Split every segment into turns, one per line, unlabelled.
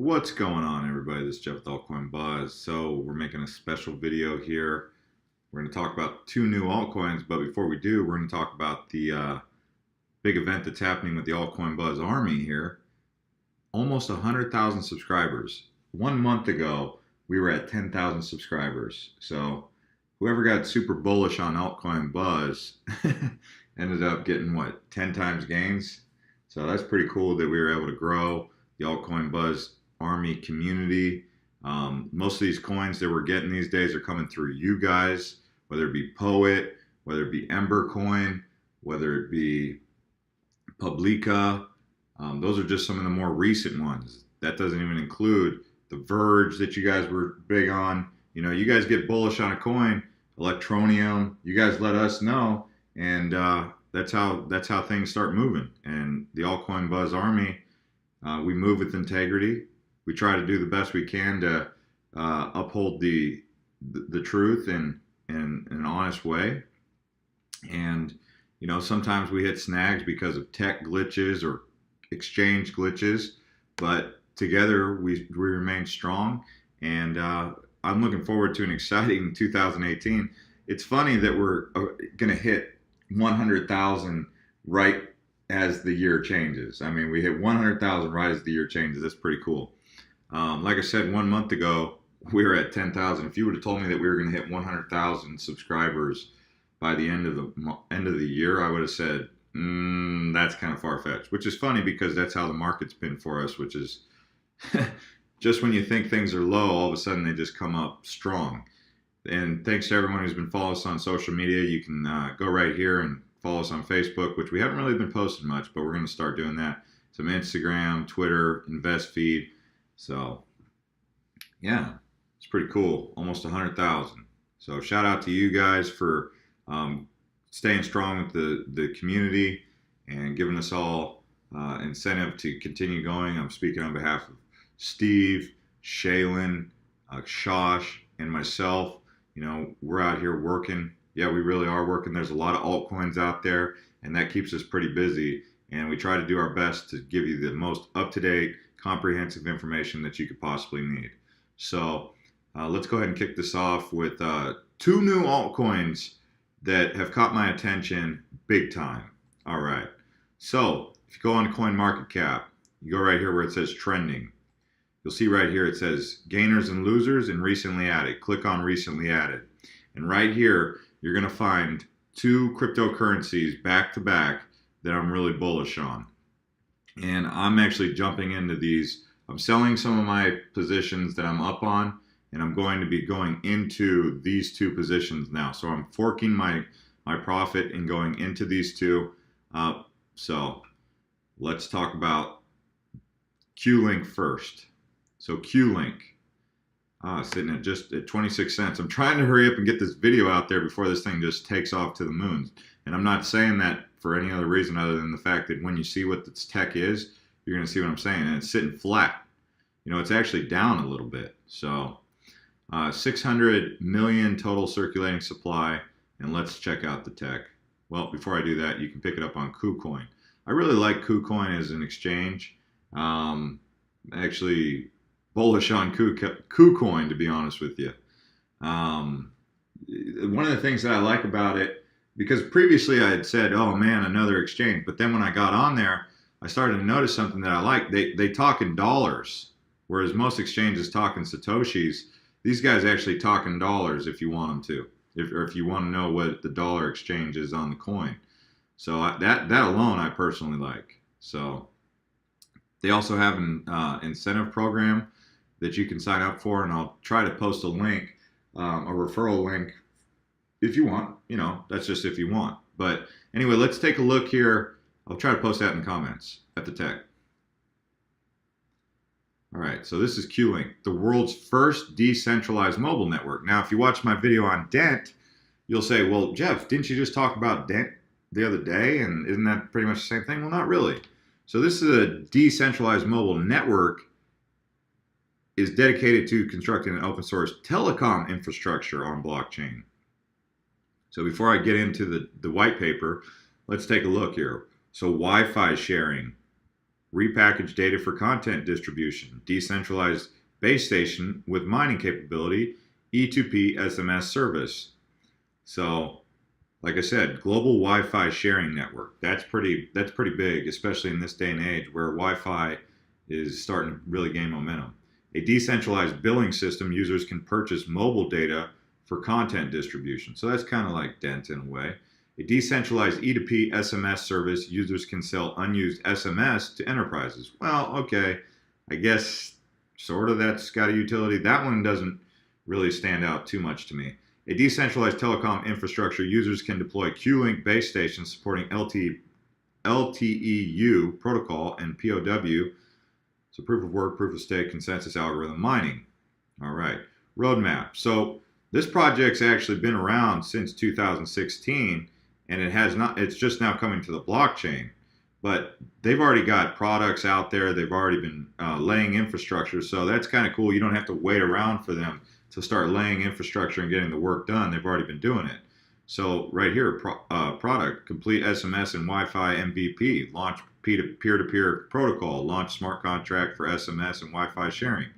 What's going on, everybody? This is Jeff with Altcoin Buzz. So we're making a special video here. We're going to talk about two new altcoins, but before we do, we're going to talk about the big event that's happening with the Altcoin Buzz Army here. Almost 100,000 subscribers. 1 month ago, we were at 10,000 subscribers. So whoever got super bullish on Altcoin Buzz ended up getting, what, 10 times gains? So that's pretty cool that we were able to grow the Altcoin Buzz Army community. Most of these coins that we're getting these days are coming through you guys, whether it be Poet, whether it be Ember Coin, whether it be Publica. Those are just some of the more recent ones. That doesn't even include the Verge that you guys were big on. You know, you guys get bullish on a coin, Electronium, you guys let us know, and that's how things start moving. And the Altcoin Buzz Army, we move with integrity. We try to do the best we can to uphold the truth in an honest way. And you know, sometimes we hit snags because of tech glitches or exchange glitches, but together we remain strong. And I'm looking forward to an exciting 2018. It's funny that we're going to hit 100,000 right as the year changes. I mean, we hit 100,000 right as the year changes. That's pretty cool. Like I said, 1 month ago, we were at 10,000. If you would have told me that we were going to hit 100,000 subscribers by the end of the year, I would have said, that's kind of far-fetched, which is funny because that's how the market's been for us, which is just when you think things are low, all of a sudden they just come up strong. And thanks to everyone who's been following us on social media. You can go right here and follow us on Facebook, which we haven't really been posting much, but we're going to start doing that. Some Instagram, Twitter, InvestFeed. So, yeah, it's pretty cool. Almost 100,000. So shout out to you guys for staying strong with the community and giving us all incentive to continue going. I'm speaking on behalf of Steve, Shaylin, Shosh, and myself. You know, we're out here working. Yeah, we really are working. There's a lot of altcoins out there, and that keeps us pretty busy. And we try to do our best to give you the most up-to-date, comprehensive information that you could possibly need. So let's go ahead and kick this off with two new altcoins that have caught my attention big time. All right. So if you go on CoinMarketCap, you go right here where it says trending. You'll see right here it says gainers and losers and recently added. Click on recently added. And right here, you're going to find two cryptocurrencies back to back that I'm really bullish on. And I'm actually jumping into these. I'm selling some of my positions that I'm up on, and I'm going to be going into these two positions now. So I'm forking my profit and going into these two. So let's talk about QLINK first. So QLINK, sitting at just at 26 cents. I'm trying to hurry up and get this video out there before this thing just takes off to the moon. And I'm not saying that for any other reason other than the fact that when you see what this tech is, you're going to see what I'm saying. And it's sitting flat. You know, it's actually down a little bit. So 600 million total circulating supply. And let's check out the tech. Well, before I do that, you can pick it up on KuCoin. I really like KuCoin as an exchange. Actually bullish on KuCoin, to be honest with you. One of the things that I like about it, because previously I had said, oh man, another exchange. But then when I got on there, I started to notice something that I like. They talk in dollars, whereas most exchanges talk in Satoshis. These guys actually talk in dollars if you want them to, if you want to know what the dollar exchange is on the coin. So that alone I personally like. So they also have an incentive program that you can sign up for, and I'll try to post a link, a referral link, if you want. You know, that's just if you want. But anyway, let's take a look here. I'll try to post that in the comments at the tech. All right, so this is QLINK, the world's first decentralized mobile network. Now, if you watch my video on Dent, you'll say, well, Jeff, didn't you just talk about Dent the other day? And isn't that pretty much the same thing? Well, not really. So this is a decentralized mobile network, is dedicated to constructing an open source telecom infrastructure on blockchain. So before I get into the white paper, let's take a look here. So Wi-Fi sharing. repackaged data for content distribution, decentralized base station with mining capability, E2P SMS service. So, like I said, global Wi-Fi sharing network. That's pretty big, especially in this day and age where Wi-Fi is starting to really gain momentum. A decentralized billing system, users can purchase mobile data for content distribution. So that's kind of like Dent in a way. A decentralized E2P SMS service, users can sell unused SMS to enterprises. Well, okay, I guess sort of that's got a utility. That one doesn't really stand out too much to me. A decentralized telecom infrastructure, users can deploy QLINK base stations supporting LTEU protocol and POW, so proof of work, proof of stake, consensus algorithm mining. All right, roadmap. So this project's actually been around since 2016, and it's just now coming to the blockchain. But they've already got products out there. They've already been laying infrastructure, so that's kind of cool. You don't have to wait around for them to start laying infrastructure and getting the work done. They've already been doing it. So right here, product, complete SMS and Wi-Fi MVP, launch peer-to-peer protocol, launch smart contract for SMS and Wi-Fi sharing.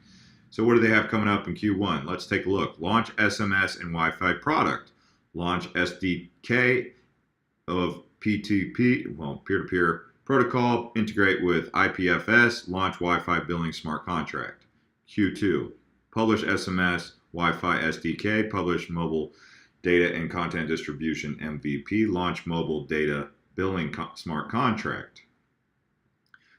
So what do they have coming up in Q1? Let's take a look. Launch SMS and Wi-Fi product, launch SDK of P2P, well, peer-to-peer protocol, integrate with IPFS, launch Wi-Fi billing smart contract. Q2, publish SMS, Wi-Fi SDK, publish mobile data and content distribution MVP, launch mobile data billing smart contract.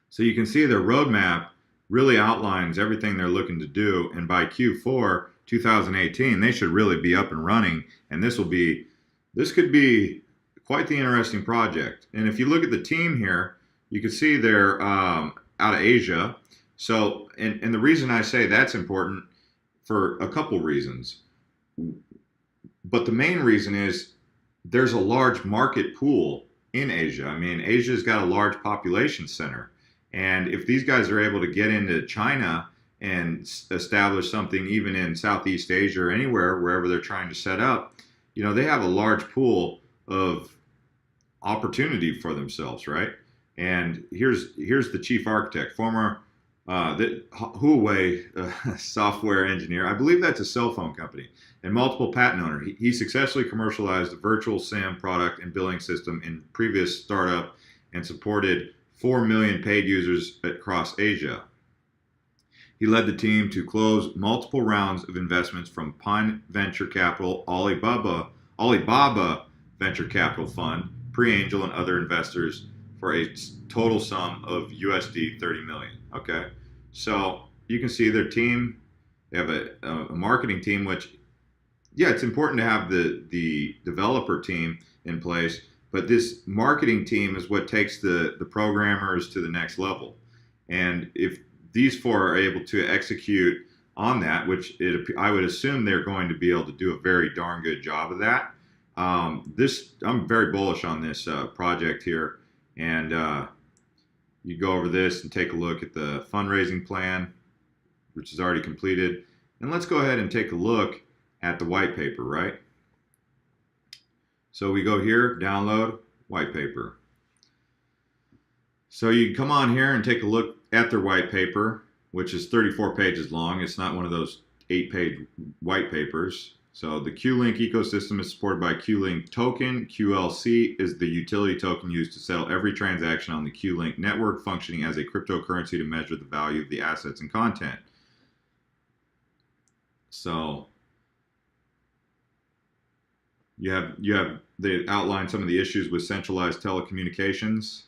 So you can see their roadmap really outlines everything they're looking to do, and by Q4 2018 they should really be up and running, and this could be quite the interesting project. And if you look at the team here, you can see they're out of Asia. So and the reason I say that's important for a couple reasons, but the main reason is there's a large market pool in Asia. I mean, Asia's got a large population center, and if these guys are able to get into China and establish something even in Southeast Asia or anywhere, wherever they're trying to set up, you know, they have a large pool of opportunity for themselves, right? And here's the chief architect, former Huawei software engineer. I believe that's a cell phone company, and multiple patent owner. He successfully commercialized a virtual SIM product and billing system in previous startup and supported 4 million paid users across Asia. He led the team to close multiple rounds of investments from Pine Venture Capital, Alibaba Venture Capital Fund, Pre-Angel, and other investors for a total sum of USD 30 million. Okay, so you can see their team. They have a marketing team, which, yeah, it's important to have the developer team in place, but this marketing team is what takes the programmers to the next level. And if these four are able to execute on that, which I would assume they're going to be able to do a very darn good job of that. I'm very bullish on this project here, and you go over this and take a look at the fundraising plan, which is already completed. And let's go ahead and take a look at the white paper, right? So we go here, download white paper. So you come on here and take a look at their white paper, which is 34 pages long. It's not one of those 8-page white papers. So the QLINK ecosystem is supported by QLINK token. QLC is the utility token used to settle every transaction on the QLINK network, functioning as a cryptocurrency to measure the value of the assets and content. So they outline some of the issues with centralized telecommunications,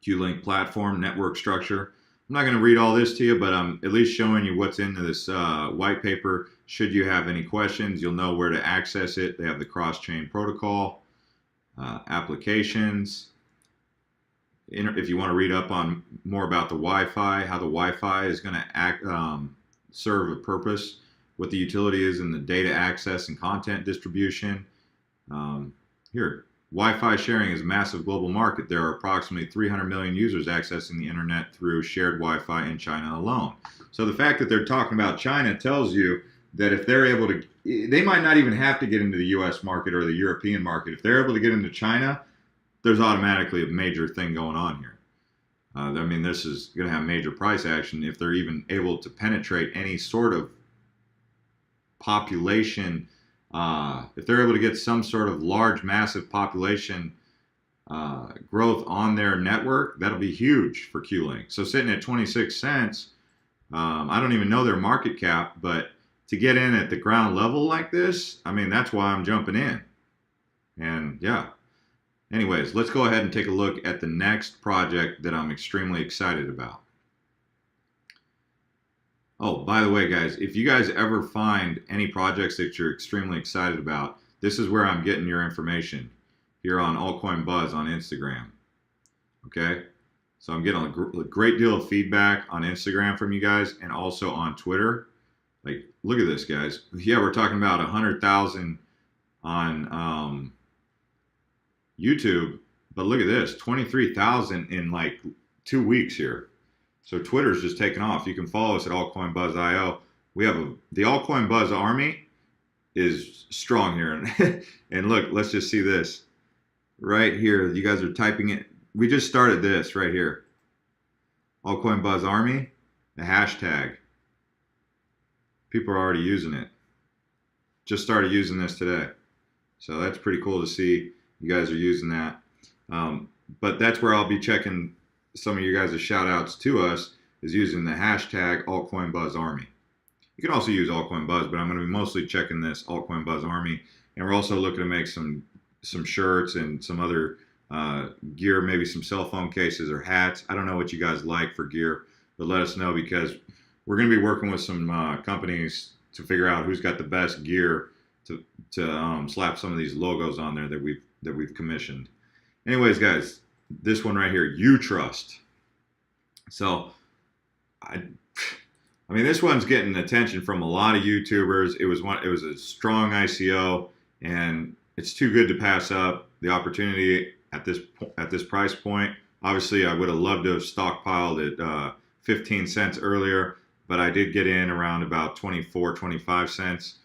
QLINK platform, network structure. I'm not going to read all this to you, but I'm at least showing you what's in this white paper. Should you have any questions, you'll know where to access it. They have the cross-chain protocol, applications. If you want to read up on more about the Wi-Fi, how the Wi-Fi is going to serve a purpose, what the utility is in the data access and content distribution. Here, Wi-Fi sharing is a massive global market. There are approximately 300 million users accessing the internet through shared Wi-Fi in China alone. So the fact that they're talking about China tells you that if they're able to, they might not even have to get into the US market or the European market. If they're able to get into China, there's automatically a major thing going on here. I mean, this is going to have major price action if they're even able to penetrate any sort of population. If they're able to get some sort of large, massive population growth on their network, that'll be huge for QLINK. So sitting at 26 cents, I don't even know their market cap, but to get in at the ground level like this, I mean, that's why I'm jumping in. And yeah, anyways, let's go ahead and take a look at the next project that I'm extremely excited about. Oh, by the way, guys, if you guys ever find any projects that you're extremely excited about, this is where I'm getting your information, here on Altcoin Buzz on Instagram. Okay? So I'm getting a great deal of feedback on Instagram from you guys, and also on Twitter. Like, look at this, guys. Yeah, we're talking about 100,000 on YouTube, but look at this, 23,000 in like 2 weeks here. So Twitter's just taken off. You can follow us at Altcoin Buzz IO. We have the Altcoin Buzz army is strong here. And look, let's just see this right here. You guys are typing it. We just started this right here. Altcoin Buzz army, the hashtag. People are already using it. Just started using this today. So that's pretty cool to see you guys are using that. But that's where I'll be checking some of you guys' shout outs to us, is using the hashtag Altcoin Buzz Army. You can also use Altcoin Buzz, but I'm going to be mostly checking this Altcoin Buzz Army. And we're also looking to make some shirts and some other gear, maybe some cell phone cases or hats. I don't know what you guys like for gear, but let us know, because we're going to be working with some companies to figure out who's got the best gear to slap some of these logos on there that we've commissioned. Anyways, guys, this one right here, UTRUST. So, I mean, this one's getting attention from a lot of YouTubers. It was a strong ICO, and it's too good to pass up the opportunity at this price point. Obviously, I would have loved to have stockpiled at 15 cents earlier, but I did get in around about 24, 25 cents.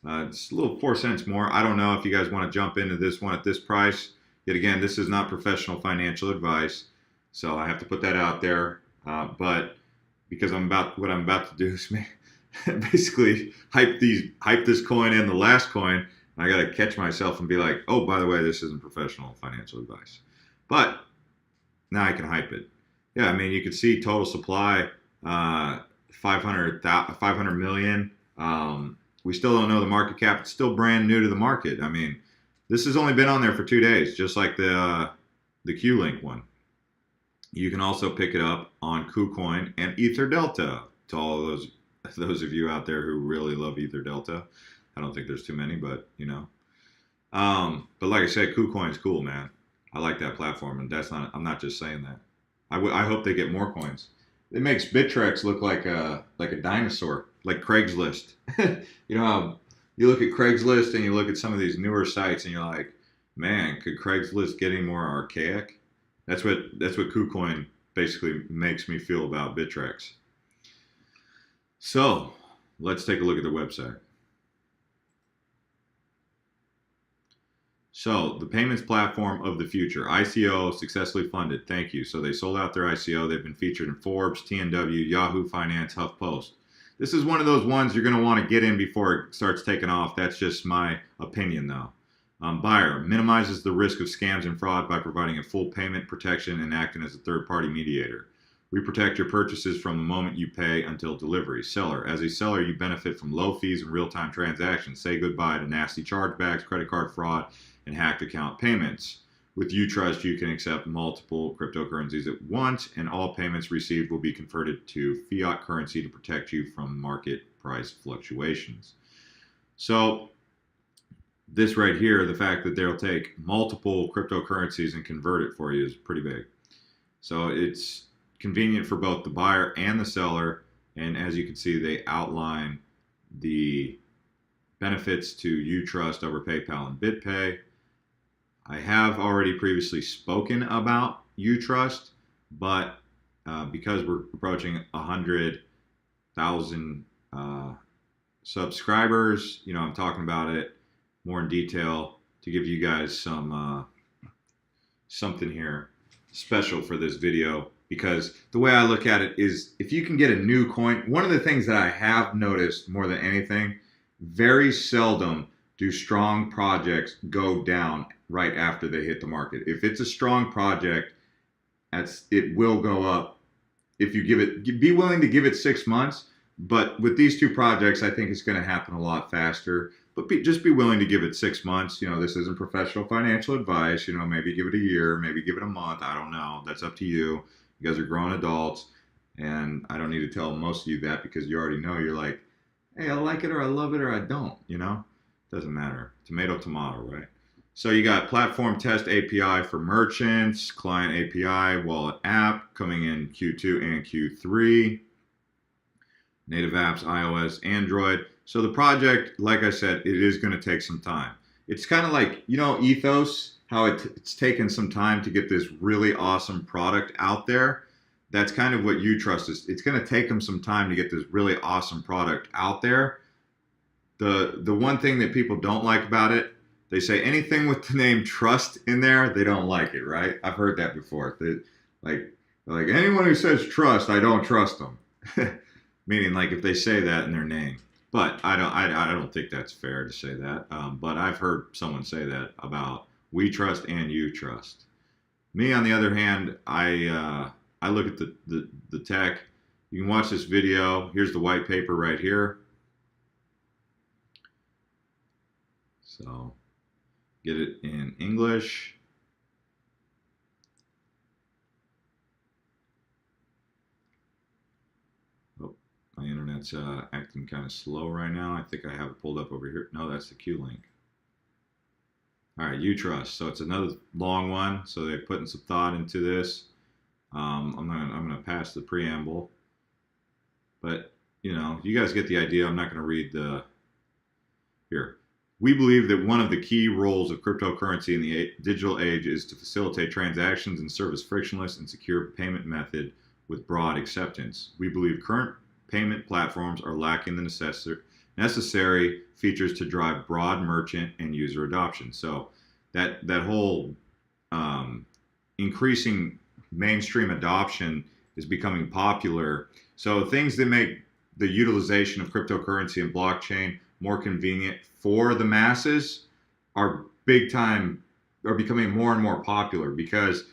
It's a little 4 cents more. I don't know if you guys want to jump into this one at this price. Yet again, this is not professional financial advice, so I have to put that out there. But because what I'm about to do is basically hype this coin and the last coin, I got to catch myself and be like, oh, by the way, this isn't professional financial advice. But now I can hype it. Yeah, I mean, you can see total supply 500 million. We still don't know the market cap. It's still brand new to the market. I mean, this has only been on there for 2 days, just like the QLINK one. You can also pick it up on KuCoin and EtherDelta. To all of those of you out there who really love EtherDelta, I don't think there's too many, but you know. But like I said, KuCoin's cool, man. I like that platform, and I'm not just saying that. I hope they get more coins. It makes Bittrex look like a dinosaur, like Craigslist. You know how you look at Craigslist and you look at some of these newer sites and you're like, man, could Craigslist get any more archaic? That's what KuCoin basically makes me feel about Bittrex. So let's take a look at the website. So the payments platform of the future, ICO successfully funded. Thank you. So they sold out their ICO. They've been featured in Forbes, TNW, Yahoo Finance, HuffPost. This is one of those ones you're going to want to get in before it starts taking off. That's just my opinion, though. Buyer minimizes the risk of scams and fraud by providing a full payment protection and acting as a third-party mediator. We protect your purchases from the moment you pay until delivery. Seller. As a seller, you benefit from low fees and real-time transactions. Say goodbye to nasty chargebacks, credit card fraud, and hacked account payments. With UTRUST, you can accept multiple cryptocurrencies at once, and all payments received will be converted to fiat currency to protect you from market price fluctuations. So this right here, the fact that they'll take multiple cryptocurrencies and convert it for you is pretty big. So it's convenient for both the buyer and the seller, and as you can see, they outline the benefits to UTRUST over PayPal and BitPay. I have already previously spoken about UTRUST, but because we're approaching 100,000 subscribers, you know, I'm talking about it more in detail to give you guys some something here special for this video Because the way I look at it is, if you can get a new coin, one of the things that I have noticed more than anything, very seldom do strong projects go down right after they hit the market. If it's a strong project, it will go up. If you give it, be willing to give it 6 months. But with these two projects, I think it's going to happen a lot faster. But just be willing to give it 6 months. This isn't professional financial advice. Maybe give it a year, maybe give it a month. I don't know. That's up to you. You guys are grown adults, and I don't need to tell most of you that, because you already know. You're like, hey, I like it, or I love it, or I don't. Doesn't matter. Tomato, tomato, right? So you got platform test API for merchants, client API, wallet app coming in Q2 and Q3. Native apps, iOS, Android. So the project, like I said, it is going to take some time. It's kind of like, Ethos, how it's taken some time to get this really awesome product out there. That's kind of what UTRUST is. It's going to take them some time to get this really awesome product out there. The one thing that people don't like about it, they say anything with the name trust in there, they don't like it, right? I've heard that before. They're like anyone who says trust, I don't trust them. Meaning, like, if they say that in their name. But I don't think that's fair to say that. But I've heard someone say that about WeTrust and UTrust. Me, on the other hand, I look at the tech. You can watch this video. Here's the white paper right here. So get it in English. My internet's acting kind of slow right now. I think I have it pulled up over here. No, that's the QLINK. All right, UTRUST. So it's another long one. So they're putting some thought into this. I'm gonna pass the preamble, but you guys get the idea. I'm not gonna read the here. We believe that one of the key roles of cryptocurrency in the digital age is to facilitate transactions and serve as frictionless and secure payment method with broad acceptance. We believe current payment platforms are lacking the necessary features to drive broad merchant and user adoption. So that whole increasing mainstream adoption is becoming popular. So things that make the utilization of cryptocurrency and blockchain more convenient for the masses are becoming more and more popular, because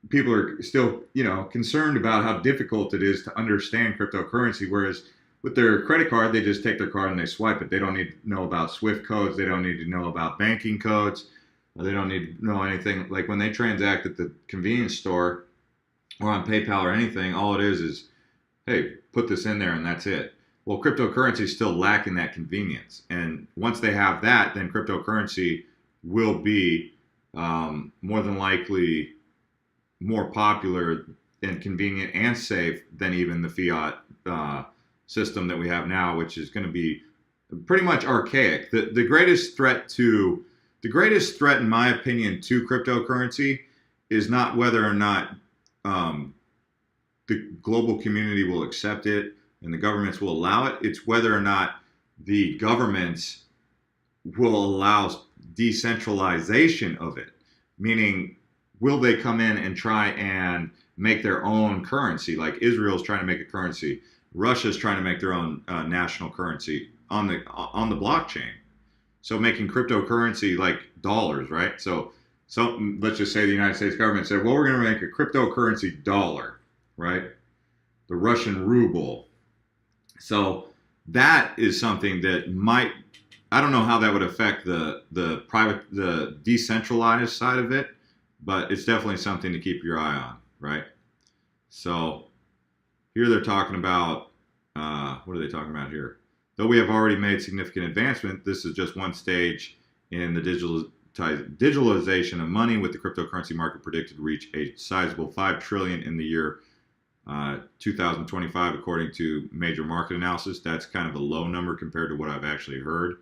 people are still, concerned about how difficult it is to understand cryptocurrency. Whereas with their credit card, they just take their card and they swipe it. They don't need to know about SWIFT codes. They don't need to know about banking codes. They don't need to know anything. Like when they transact at the convenience store or on PayPal or anything, all it is, hey, put this in there and that's it. Well, cryptocurrency is still lacking that convenience. And once they have that, then cryptocurrency will be more than likely more popular and convenient and safe than even the fiat system that we have now, which is going to be pretty much archaic. The greatest threat, in my opinion, to cryptocurrency is not whether or not the global community will accept it and the governments will allow it. It's whether or not the governments will allow decentralization of it. Meaning, will they come in and try and make their own currency? Like Israel's trying to make a currency. Russia's trying to make their own national currency on the blockchain. So making cryptocurrency like dollars, right? So let's just say the United States government said, well, we're going to make a cryptocurrency dollar, right? The Russian ruble. So that is something that might, I don't know how that would affect the decentralized side of it, but it's definitely something to keep your eye on, right? So here they're talking about, what are they talking about here? Though we have already made significant advancement, this is just one stage in the digitalization of money, with the cryptocurrency market predicted to reach a sizable $5 trillion in the year 2025, according to major market analysis. That's kind of a low number compared to what I've actually heard.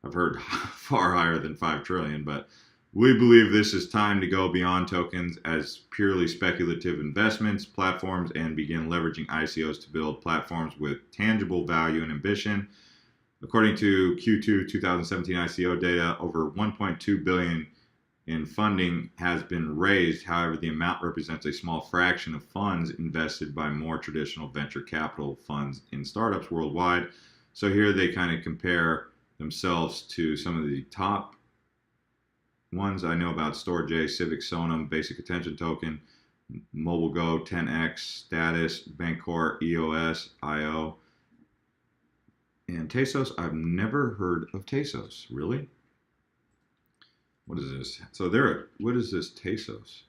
I've heard far higher than 5 trillion, but we believe this is time to go beyond tokens as purely speculative investments, platforms, and begin leveraging ICOs to build platforms with tangible value and ambition. According to Q2 2017 ICO data, over 1.2 billion in funding has been raised. However, the amount represents a small fraction of funds invested by more traditional venture capital funds in startups worldwide. So here they kind of compare themselves to some of the top ones I know about: StorageJ, Civic, Sonum, Basic Attention Token, MobileGo, 10x, Status, Bancor, EOS, IO, and Tesos. I've never heard of Tesos. Really? What is this? So what is this Tesos?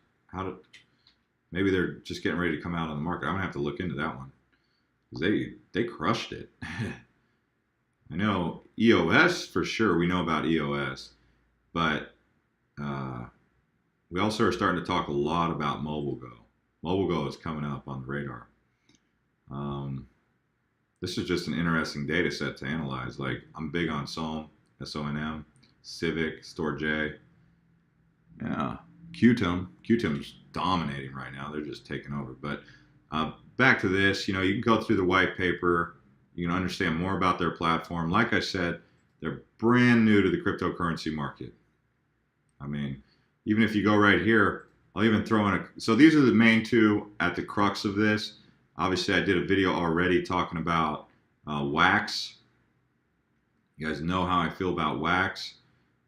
Maybe they're just getting ready to come out on the market. I'm gonna have to look into that one. They crushed it. I know EOS for sure. We know about EOS, but we also are starting to talk a lot about MobileGo. MobileGo is coming up on the radar. This is just an interesting data set to analyze. Like, I'm big on SOM, SONM, Civic, StorageJ. Yeah, QTIM's dominating right now. They're just taking over. But back to this, you can go through the white paper. You can understand more about their platform. Like I said, they're brand new to the cryptocurrency market. I mean, even if you go right here, I'll even throw in so these are the main two at the crux of this. Obviously, I did a video already talking about Wax. You guys know how I feel about Wax.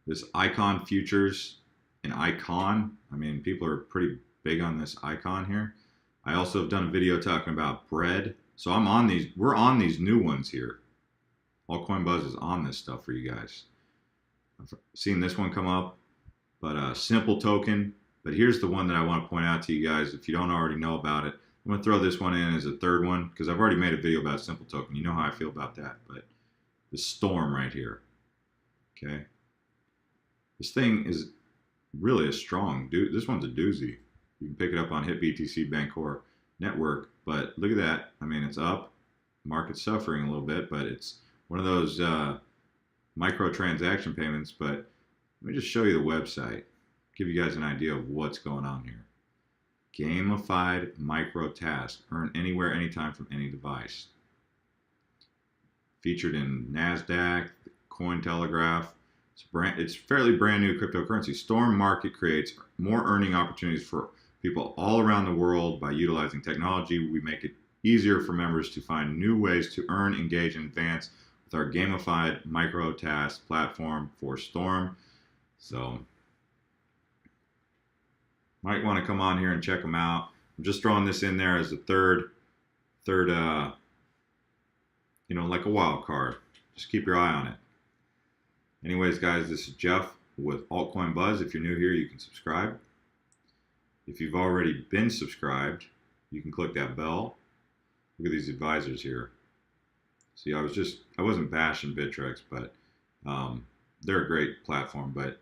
This Icon Futures and Icon. I mean, people are pretty big on this Icon here. I also have done a video talking about Bread. So we're on these new ones here. Altcoin Buzz is on this stuff for you guys. I've seen this one come up, but Simple Token. But here's the one that I want to point out to you guys if you don't already know about it. I'm going to throw this one in as a third one because I've already made a video about Simple Token. You know how I feel about that. But the Storm right here. Okay. This thing is really a strong dude. This one's a doozy. You can pick it up on HitBTC Bancor Network. But look at that. I mean, it's up. Market's suffering a little bit, but it's one of those micro transaction payments. But let me just show you the website. Give you guys an idea of what's going on here. Gamified micro task. Earn anywhere, anytime from any device. Featured in NASDAQ, Cointelegraph. It's fairly brand new cryptocurrency. Storm Market creates more earning opportunities for people all around the world by utilizing technology. We make it easier for members to find new ways to earn, engage, and advance with our gamified micro task platform for Storm. So might want to come on here and check them out. I'm just throwing this in there as a third, like a wild card. Just keep your eye on it. Anyways, guys, this is Jeff with Altcoin Buzz. If you're new here, you can subscribe. If you've already been subscribed, you can click that bell. Look at these advisors here. See, I wasn't bashing Bittrex, but they're a great platform. But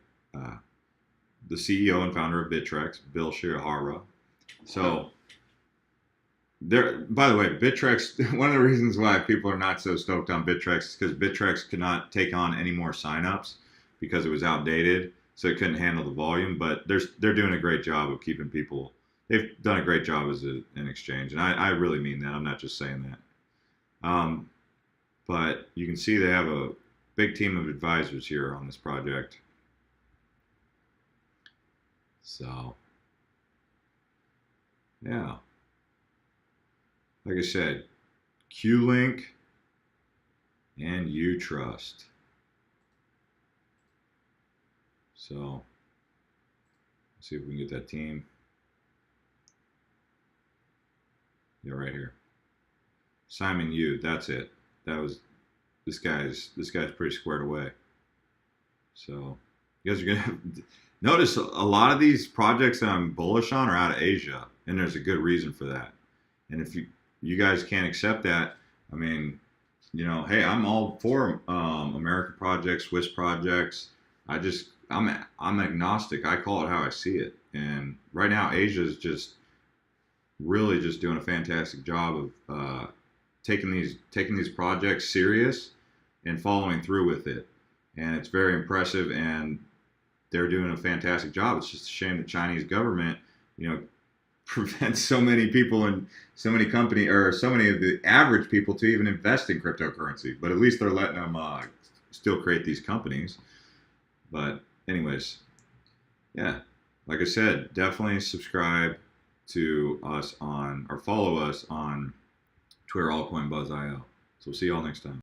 the CEO and founder of Bittrex, Bill Shirahara. So by the way, Bittrex, one of the reasons why people are not so stoked on Bittrex is because Bittrex could not take on any more signups because it was outdated, so it couldn't handle the volume. But they're doing a great job of keeping people. They've done a great job as an exchange, and I really mean that. I'm not just saying that. But you can see they have a big team of advisors here on this project. So, yeah. Like I said, QLINK and UTRUST. So, let's see if we can get that team. Yeah, right here. Simon Yu, that's it. This guy's pretty squared away. So, you guys are gonna notice a lot of these projects that I'm bullish on are out of Asia, and there's a good reason for that. And if you guys can't accept that, I mean, hey, I'm all for American projects, Swiss projects. I'm agnostic. I call it how I see it. And right now, Asia is just really just doing a fantastic job of taking these projects serious and following through with it. And it's very impressive, and they're doing a fantastic job. It's just a shame the Chinese government, prevents so many people and so many of the average people to even invest in cryptocurrency. But at least they're letting them still create these companies. But anyways, yeah, like I said, definitely subscribe to us on or follow us on Twitter, Altcoin Buzz IO. So we'll see you all next time.